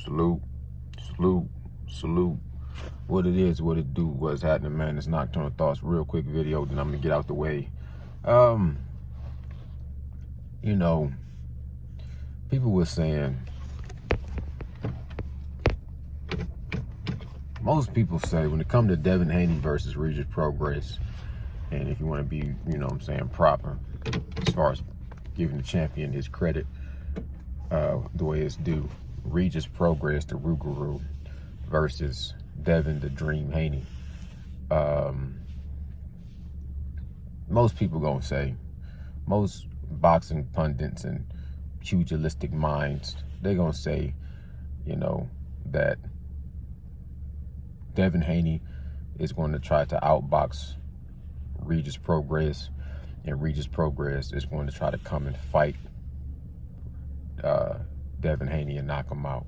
Salute, salute, salute. What it is, what it do, what's happening, man. It's Nocturnal Thoughts. Real quick video, then I'm gonna get out the way. You know, people were saying, most people say when it comes to Devin Haney versus Regis PROGRAIS, and if you want to be, you know what I'm saying, proper as far as giving the champion his credit, the way it's due, Regis PROGRAIS, the Rougarou, versus Devin the Dream Haney. Most people gonna say, most boxing pundits and pugilistic minds, they're gonna say, you know, that Devin Haney is going to try to outbox Regis PROGRAIS, and Regis PROGRAIS is going to try to come and fight Devin Haney and knock him out.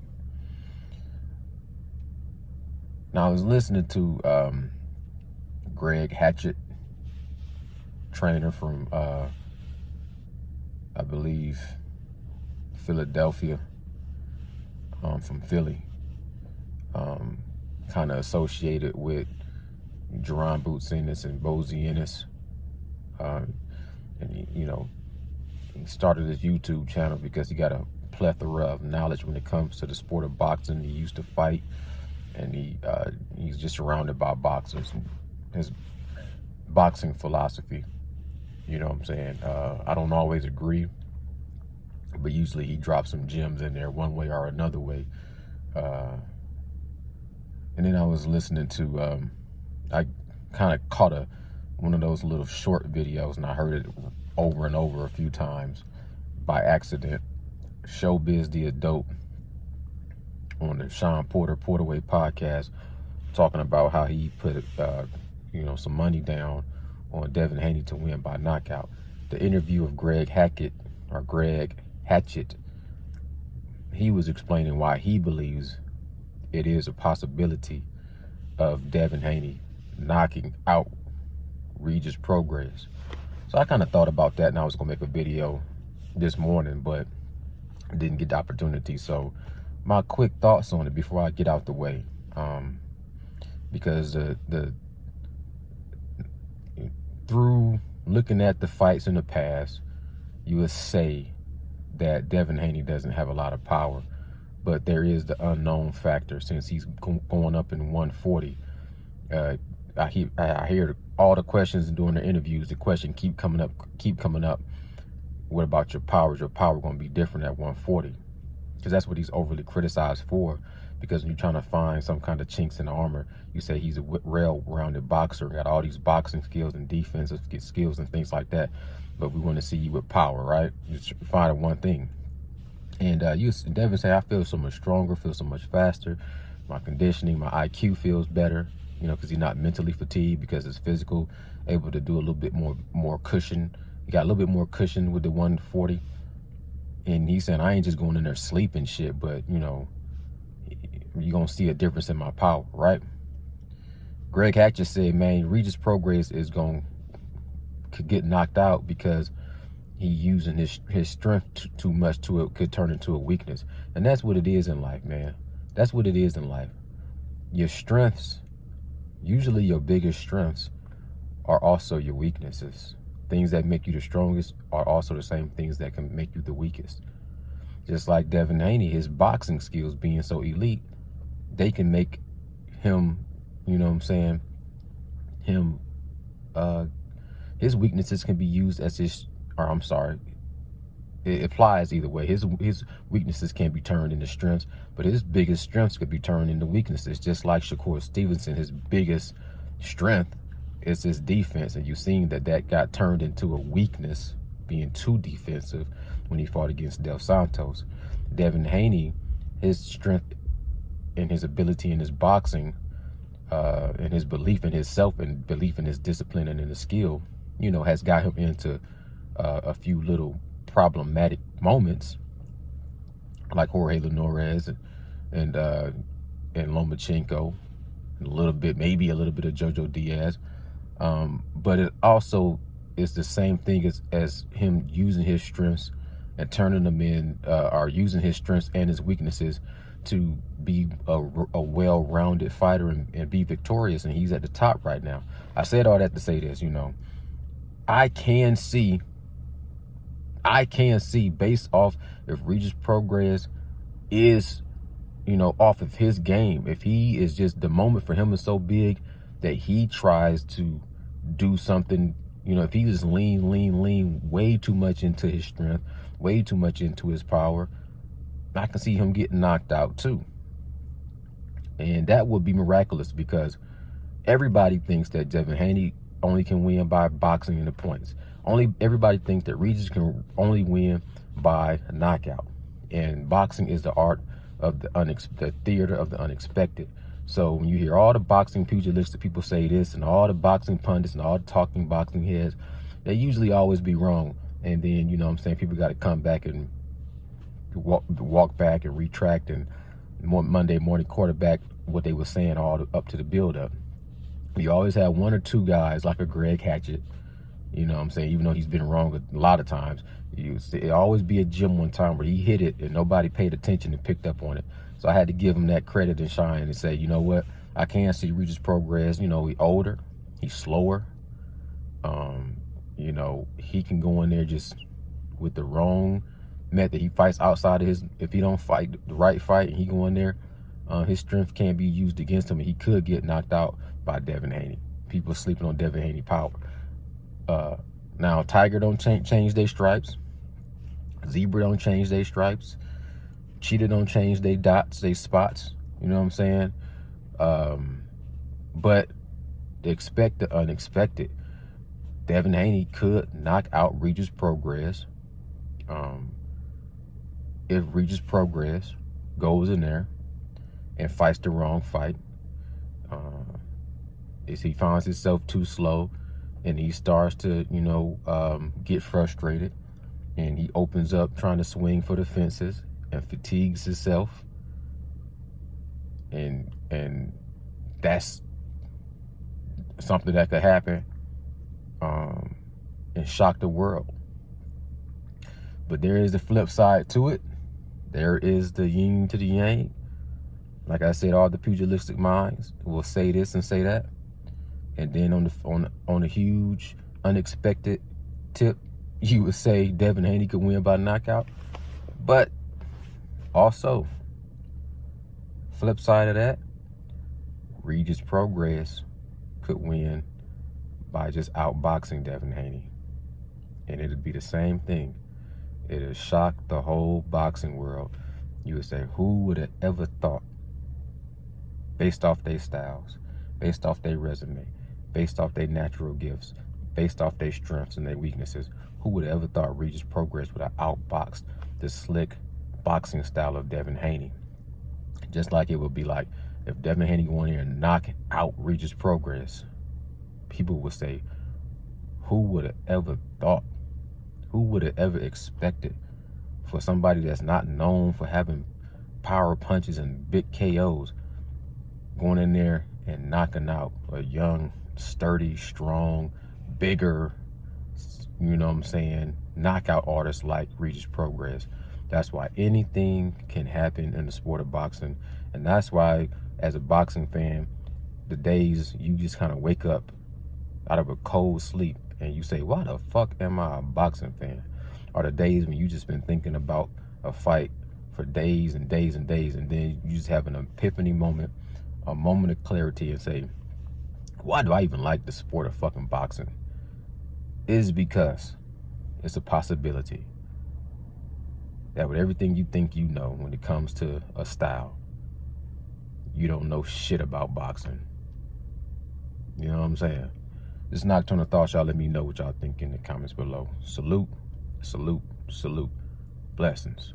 Now, I was listening to Greg Hatchett, trainer from, I believe, Philadelphia, from Philly, kind of associated with Jerron Boots Ennis and Bozy Ennis. And you know, he started his YouTube channel because he got a plethora of knowledge when it comes to the sport of boxing. He used to fight, and he's just surrounded by boxers. His boxing philosophy, you know what I'm saying, I don't always agree, but usually he drops some gems in there one way or another way. And then I was listening to, I kind of caught one of those little short videos, and I heard it over and over a few times by accident. Showbiz the Adult on the Sean Porterway podcast, talking about how he put, you know, some money down on Devin Haney to win by knockout. The interview of Greg Hatchett, he was explaining why he believes it is a possibility of Devin Haney knocking out Regis PROGRAIS. So I kind of thought about that, and I was gonna make a video this morning, but didn't get the opportunity. So my quick thoughts on it before I get out the way, because through looking at the fights in the past, you would say that Devin Haney doesn't have a lot of power. But there is the unknown factor since he's going up in 140. I hear all the questions during the interviews. The question keep coming up. What about your power? Is your power going to be different at 140? Because that's what he's overly criticized for. Because when you're trying to find some kind of chinks in the armor, you say he's a well-rounded boxer, got all these boxing skills and defensive skills and things like that. But we want to see you with power, right? Just find one thing. And Devin say, I feel so much stronger, feel so much faster. My conditioning, my IQ feels better, you know, because he's not mentally fatigued, because it's physical, able to do a little bit more cushion. He got a little bit more cushion with the 140. And he's saying, I ain't just going in there sleeping shit, but, you know, you're going to see a difference in my power, right? Greg Hatchett said, man, Regis PROGRAIS is going to get knocked out because he using his strength too much to it, could turn into a weakness. And that's what it is in life, man. That's what it is in life. Your strengths, usually your biggest strengths, are also your weaknesses. Things that make you the strongest are also the same things that can make you the weakest. Just like Devin Haney, his boxing skills being so elite, they can make him, you know what I'm saying, his weaknesses can be used as his, or I'm sorry, it applies either way. His weaknesses can be turned into strengths, but his biggest strengths could be turned into weaknesses. Just like Shakur Stevenson, his biggest strength is his defense, and you've seen that got turned into a weakness, being too defensive when he fought against Del Santos. Devin Haney, his strength and his ability in his boxing, and his belief in himself and belief in his discipline and in his skill, you know, has got him into a few little problematic moments, like Jorge Linares and Lomachenko, and maybe a little bit of Jojo Diaz. But it also is the same thing as him using his strengths and turning them in, or using his strengths and his weaknesses to be a well-rounded fighter and be victorious, and he's at the top right now. I said all that to say this, you know, I can see based off if Regis Prograis is, you know, off of his game, if he is just, the moment for him is so big that he tries to do something, you know, if he just lean way too much into his strength, way too much into his power, I can see him getting knocked out too. And that would be miraculous, because everybody thinks that Devin Haney only can win by boxing in the points. Everybody thinks that Regis can only win by knockout. And boxing is the art of the theater of the unexpected. So when you hear all the boxing pugilistic people say this, and all the boxing pundits and all the talking boxing heads, they usually always be wrong. And then, you know what I'm saying, people got to come back and walk back and retract and Monday morning quarterback what they were saying all up to the build-up. You always have one or two guys like a Greg Hatchett, you know what I'm saying, even though he's been wrong a lot of times. It always be a gym one time where he hit it and nobody paid attention and picked up on it. So I had to give him that credit and shine and say, you know what, I can see Regis Prograis. You know, he's older, he's slower. You know, he can go in there just with the wrong method. He fights outside of his, if he don't fight the right fight and he go in there, his strength can't be used against him, and he could get knocked out by Devin Haney. People sleeping on Devin Haney power. Now, Tiger don't change their stripes. Zebra don't change their stripes. Cheetah don't change their dots, their spots. You know what I'm saying? But to expect the unexpected, Devin Haney could knock out Regis Prograis. If Regis Prograis goes in there and fights the wrong fight, if he finds himself too slow and he starts to, you know, get frustrated, and he opens up trying to swing for the fences and fatigues himself, and that's something that could happen and shock the world. But there is the flip side to it. There is the yin to the yang. Like I said, all the pugilistic minds will say this and say that. And then on a huge unexpected tip, you would say Devin Haney could win by knockout. But also, flip side of that, Regis Prograis could win by just outboxing Devin Haney. And it'd be the same thing. It'll shock the whole boxing world. You would say, who would have ever thought, based off their styles, based off their resume, based off their natural gifts, based off their strengths and their weaknesses, who would have ever thought Regis Prograis would have outboxed the slick boxing style of Devin Haney? Just like it would be like if Devin Haney go in here and knock out Regis Prograis, people would say, who would have ever thought? Who would have ever expected for somebody that's not known for having power punches and big KOs going in there and knocking out a young, sturdy, strong, bigger, you know what I'm saying, knockout artist like Regis Prograis? That's why anything can happen in the sport of boxing. And that's why, as a boxing fan, the days you just kind of wake up out of a cold sleep and you say, why the fuck am I a boxing fan? Are the days when you just been thinking about a fight for days and days and days, and then you just have an epiphany moment, a moment of clarity, and say, why do I even like the sport of fucking boxing? It is because it's a possibility that with everything you think you know when it comes to a style, you don't know shit about boxing. You know what I'm saying? This Nocturnal Thoughts. Y'all let me know what y'all think in the comments below. Salute, salute, salute. Blessings.